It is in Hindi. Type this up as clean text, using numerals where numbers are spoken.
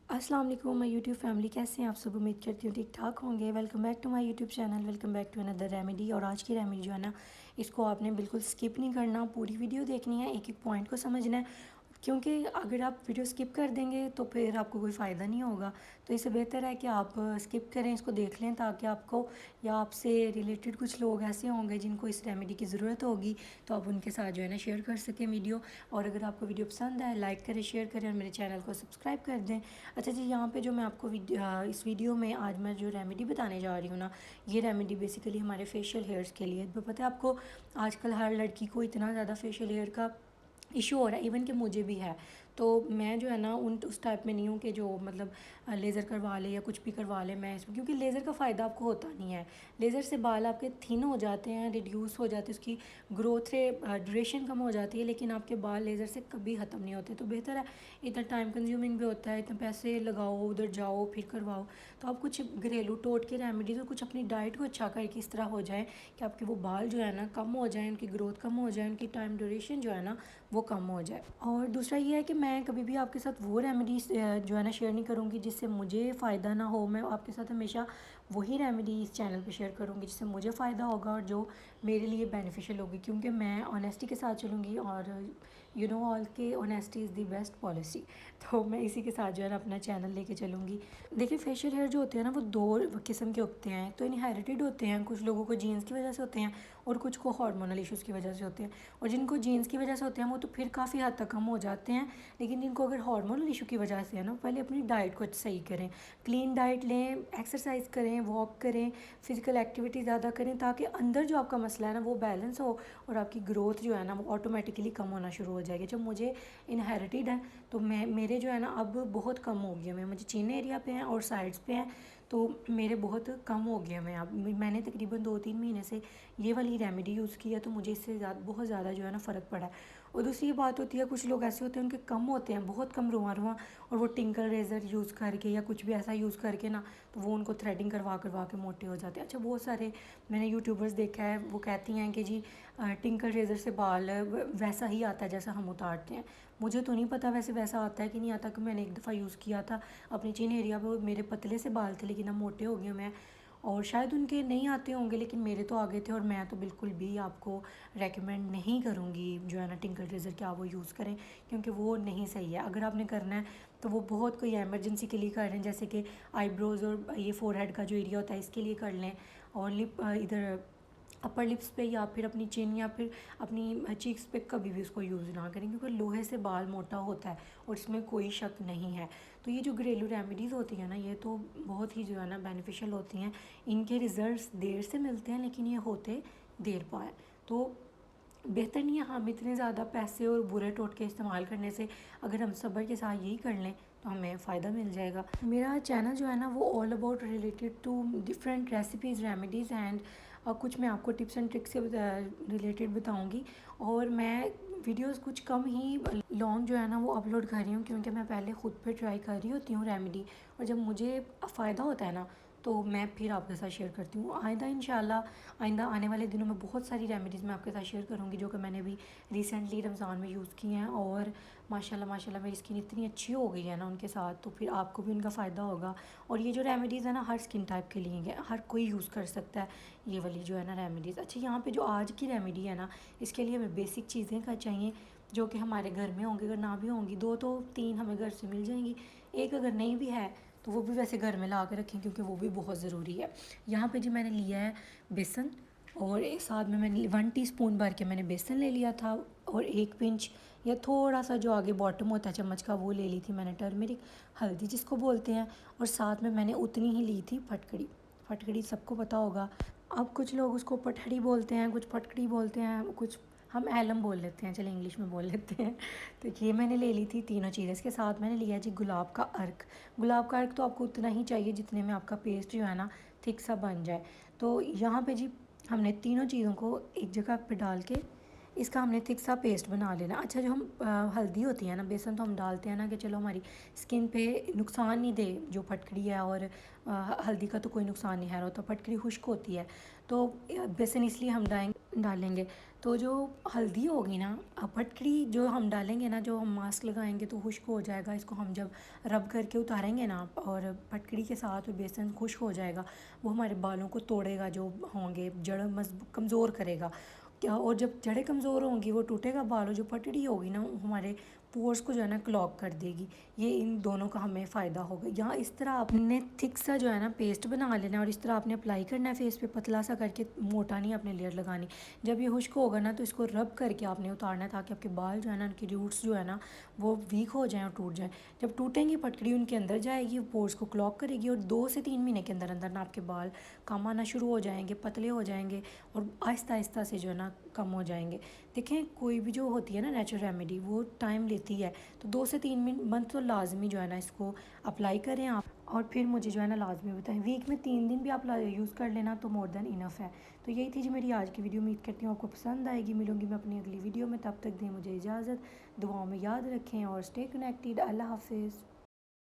अस्सलाम वालेकुम माय यूट्यूब फैमिली, कैसे हैं आप सब। उम्मीद करती हूँ ठीक ठाक होंगे। Welcome back to my YouTube channel, welcome back to another remedy. और आज की रेमेडी जो है ना, इसको आपने बिल्कुल स्किप नहीं करना, पूरी वीडियो देखनी है, एक एक पॉइंट को समझना है। क्योंकि अगर आप वीडियो स्किप कर देंगे तो फिर आपको कोई फ़ायदा नहीं होगा। तो इससे बेहतर है कि आप स्किप करें, इसको देख लें, ताकि आपको या आपसे रिलेटेड कुछ लोग ऐसे होंगे जिनको इस रेमेडी की ज़रूरत होगी, तो आप उनके साथ जो है ना शेयर कर सकें वीडियो। और अगर आपको वीडियो पसंद आए, लाइक करें, शेयर करें और मेरे चैनल को सब्सक्राइब कर दें। अच्छा जी, यहाँ पे जो मैं आपको इस वीडियो में आज मैं जो रेमेडी बताने जा रही हूँ ना, ये रेमेडी बेसिकली हमारे फेशियल हेयर्स के लिए। तो पता है आपको, आजकल हर लड़की को इतना ज़्यादा फेशियल हेयर का इशू हो रहा है, इवन कि मुझे भी है। तो मैं जो है ना उस टाइप में नहीं हूँ कि जो मतलब लेज़र करवा ले या कुछ भी करवा ले मैं इसमें, क्योंकि लेज़र का फ़ायदा आपको होता नहीं है। लेज़र से बाल आपके थिन हो जाते हैं, रिड्यूस हो जाते हैं, उसकी ग्रोथ ड्यूरेशन कम हो जाती है, लेकिन आपके बाल लेज़र से कभी ख़त्म नहीं होते। तो बेहतर है, इतना टाइम कंज्यूमिंग भी होता है, इतना पैसे लगाओ, उधर जाओ फिर करवाओ। तो आप कुछ घरेलू टोटके रेमेडीज़ और कुछ अपनी डाइट को अच्छा करके इस तरह हो जाए कि आपके वो बाल जो है ना कम हो जाए, उनकी ग्रोथ कम हो जाए, उनकी टाइम ड्यूरेशन जो है ना वो कम हो जाए। और दूसरा ये है कि मैं कभी भी आपके साथ वो रेमेडीज़ जो है ना शेयर नहीं करूँगी जिससे मुझे फ़ायदा ना हो। मैं आपके साथ हमेशा वही रेमेडी इस चैनल पे शेयर करूँगी जिससे मुझे फ़ायदा होगा और जो मेरे लिए बेनिफिशियल होगी, क्योंकि मैं ऑनेस्टी के साथ चलूँगी। और यू नो ऑल के honesty is the best policy. तो मैं इसी के साथ जो है ना अपना चैनल लेके चलूँगी। देखिए, फेशियल हेयर जो होते हैं ना वो दो किस्म के होते हैं। तो इनहेरिटेड होते हैं, कुछ लोगों को जीन्स की वजह से होते हैं और कुछ को हार्मोनल इश्यूज़ की वजह से होते हैं। और जिनको जीन्स की वजह से होते हैं वो तो फिर काफ़ी हद तक कम हो जाते हैं। लेकिन जिनको अगर हार्मोनल इशू की वजह से है ना, पहले अपनी डाइट को सही करें, क्लीन डाइट लें, एक्सरसाइज करें, वॉक करें, फिज़िकल एक्टिविटी ज़्यादा करें, ताकि अंदर जो आपका मसला है ना वो बैलेंस हो और आपकी ग्रोथ जो है ना वो ऑटोमेटिकली कम होना शुरू हो जाएगी। जब मुझे इनहेरिटेड है तो मैं मेरे जो है ना अब बहुत कम हो गया। मैं मुझे चीन एरिया पे हैं और साइड्स पे हैं, तो मेरे बहुत कम हो गया। मैं अब मैंने तकरीबन 2-3 महीने से ये वाली रेमेडी यूज़ की है, तो मुझे इससे बहुत ज़्यादा जो है ना फ़र्क पड़ा है। और दूसरी बात होती है, कुछ लोग ऐसे होते हैं उनके कम होते हैं, बहुत कम रुआ रुआ, और वो टिंकल रेज़र यूज़ करके या कुछ भी ऐसा यूज़ करके ना, तो वो उनको थ्रेडिंग करवा करवा के मोटे हो जाते हैं। अच्छा, बहुत सारे मैंने यूट्यूबर्स देखा है, वो कहती हैं कि जी टिंकल रेज़र से बाल वैसा ही आता है जैसा हम उतारते हैं। मुझे तो नहीं पता वैसे वैसा आता है कि नहीं आता, कि मैंने एक दफ़ा यूज़ किया था अपनी चिन एरिया पर। मेरे पतले से बाल थे लेकिन अब मोटे हो गए मैं, और शायद उनके नहीं आते होंगे लेकिन मेरे तो आ गए थे। और मैं तो बिल्कुल भी आपको रेकमेंड नहीं करूँगी जो है ना टिंकल रेज़र कि आप वो यूज़ करें, क्योंकि वो नहीं सही है। अगर आपने करना है तो वो बहुत कोई एमरजेंसी के लिए कर लें, जैसे कि आईब्रोज़ और ये फोरहेड का जो एरिया होता है इसके लिए कर लें, और लिप इधर अपर लिप्स पे या फिर अपनी चिन या फिर अपनी चीक्स पे कभी भी उसको यूज़ ना करें, क्योंकि लोहे से बाल मोटा होता है और इसमें कोई शक नहीं है। तो ये जो घरेलू रेमेडीज़ होती हैं ना, ये तो बहुत ही जो है ना बेनिफिशियल होती हैं। इनके रिज़ल्ट्स देर से मिलते हैं लेकिन ये होते देर पाए। तो बेहतर नहीं है हम इतने ज़्यादा पैसे और बुरे टोटके इस्तेमाल करने से, अगर हम सब्र के साथ यही कर लें तो हमें फ़ायदा मिल जाएगा। मेरा चैनल जो है ना वो all about related to different recipes, remedies and कुछ मैं आपको टिप्स एंड ट्रिक्स से रिलेटेड बताऊंगी। और मैं वीडियोस कुछ कम ही लॉन्ग जो है ना वो अपलोड कर रही हूँ, क्योंकि मैं पहले ख़ुद पे ट्राई कर रही होती हूँ रेमेडी, और जब मुझे फ़ायदा होता है ना तो मैं फिर आपके साथ शेयर करती हूँ। आइंदा इंशाल्लाह आइंदा आने वाले दिनों में बहुत सारी रेमेडीज़ मैं आपके साथ शेयर करूँगी जो कि मैंने भी रिसेंटली रमज़ान में यूज़ की हैं, और माशाल्लाह माशाल्लाह मेरी स्किन इतनी अच्छी हो गई है ना उनके साथ, तो फिर आपको भी उनका फ़ायदा होगा। और ये जो रेमेडीज़ है ना हर स्किन टाइप के लिए है, हर कोई यूज़ कर सकता है ये वाली जो है ना रेमेडीज़। अच्छा, यहाँ पे जो आज की रेमेडी है ना, इसके लिए हमें बेसिक चीज़ें का चाहिए जो कि हमारे घर में होंगी, अगर ना भी होंगी 2 तो 3 हमें घर से मिल जाएंगी। एक अगर नहीं भी है तो वो भी वैसे घर में ला के रखें, क्योंकि वो भी बहुत ज़रूरी है। यहाँ पे जी मैंने लिया है बेसन, और एक साथ में मैंने 1 टीस्पून भर के मैंने बेसन ले लिया था, और 1 पिंच या थोड़ा सा जो आगे बॉटम होता है चम्मच का वो ले ली थी मैंने टर्मरिक, हल्दी जिसको बोलते हैं। और साथ में मैंने उतनी ही ली थी फटकड़ी। फटकड़ी सबको पता होगा। अब कुछ लोग उसको पटहड़ी बोलते हैं, कुछ फटकड़ी बोलते हैं, कुछ हम एलम बोल लेते हैं, चलिए इंग्लिश में बोल लेते हैं। तो ये मैंने ले ली थी तीनों चीज़ें। इसके साथ मैंने लिया जी गुलाब का अर्क। गुलाब का अर्क तो आपको उतना ही चाहिए जितने में आपका पेस्ट जो है ना थिक सा बन जाए। तो यहाँ पे जी हमने तीनों चीज़ों को एक जगह पे डाल के इसका हमने थिक सा पेस्ट बना लेना। अच्छा, जो हम हल्दी होती है ना, बेसन तो हम डालते हैं ना कि चलो हमारी स्किन पे नुकसान नहीं दे जो फटकड़ी है, और हल्दी का तो कोई नुकसान नहीं है होता, फटकड़ी खुश्क होती है, तो बेसन इसलिए हम डालेंगे डालेंगे। तो जो हल्दी होगी ना, फटकड़ी जो हम डालेंगे ना, जो हम मास्क लगाएंगे तो खुश्क हो जाएगा। इसको हम जब रब करके उतारेंगे ना और फटकड़ी के साथ बेसन खुश्क हो जाएगा, वो हमारे बालों को तोड़ेगा, जो होंगे जड़ मजबूत कमज़ोर करेगा क्या। और जब जड़ें कमज़ोर होंगी वो टूटेगा बाल, और जो फटड़ी होगी ना वो हमारे पोर्स को जो है ना क्लॉग कर देगी। ये इन दोनों का हमें फ़ायदा होगा। यहाँ इस तरह आपने थिक सा जो है ना पेस्ट बना लेना है और इस तरह आपने अप्लाई करना है फेस पे, पतला सा करके, मोटा नहीं आपने लेयर लगानी। जब ये खुश्क होगा ना तो इसको रब करके आपने उतारना है, ताकि आपके बाल जो है ना, उनकी रूट्स जो है ना वो वीक हो जाएँ और टूट जाएँ। जब टूटेंगी फटकड़ी उनके अंदर जाएगी, पोर्स को क्लॉग करेगी, और 2 से 3 महीने के अंदर अंदर ना आपके बाल कम आना शुरू हो जाएंगे, पतले हो जाएंगे और आहिस्ता आहिस्ता से जो है ना कम हो जाएंगे। देखें, कोई भी जो होती है ना नेचुरल रेमेडी, वो टाइम लेती है, तो 2 से 3 मंथ तो लाजमी जो है ना इसको अप्लाई करें आप, और फिर मुझे जो है ना लाजमी बताएं। वीक में 3 दिन भी आप यूज़ कर लेना तो मोर देन इनफ है। तो यही थी जी मेरी आज की वीडियो। उम्मीद करती हूँ आपको पसंद आएगी। मिलूंगी मैं अपनी अगली वीडियो में, तब तक दें मुझे इजाज़त। दुआओं में याद रखें और स्टे कनेक्टेड। अल्लाह हाफिज़।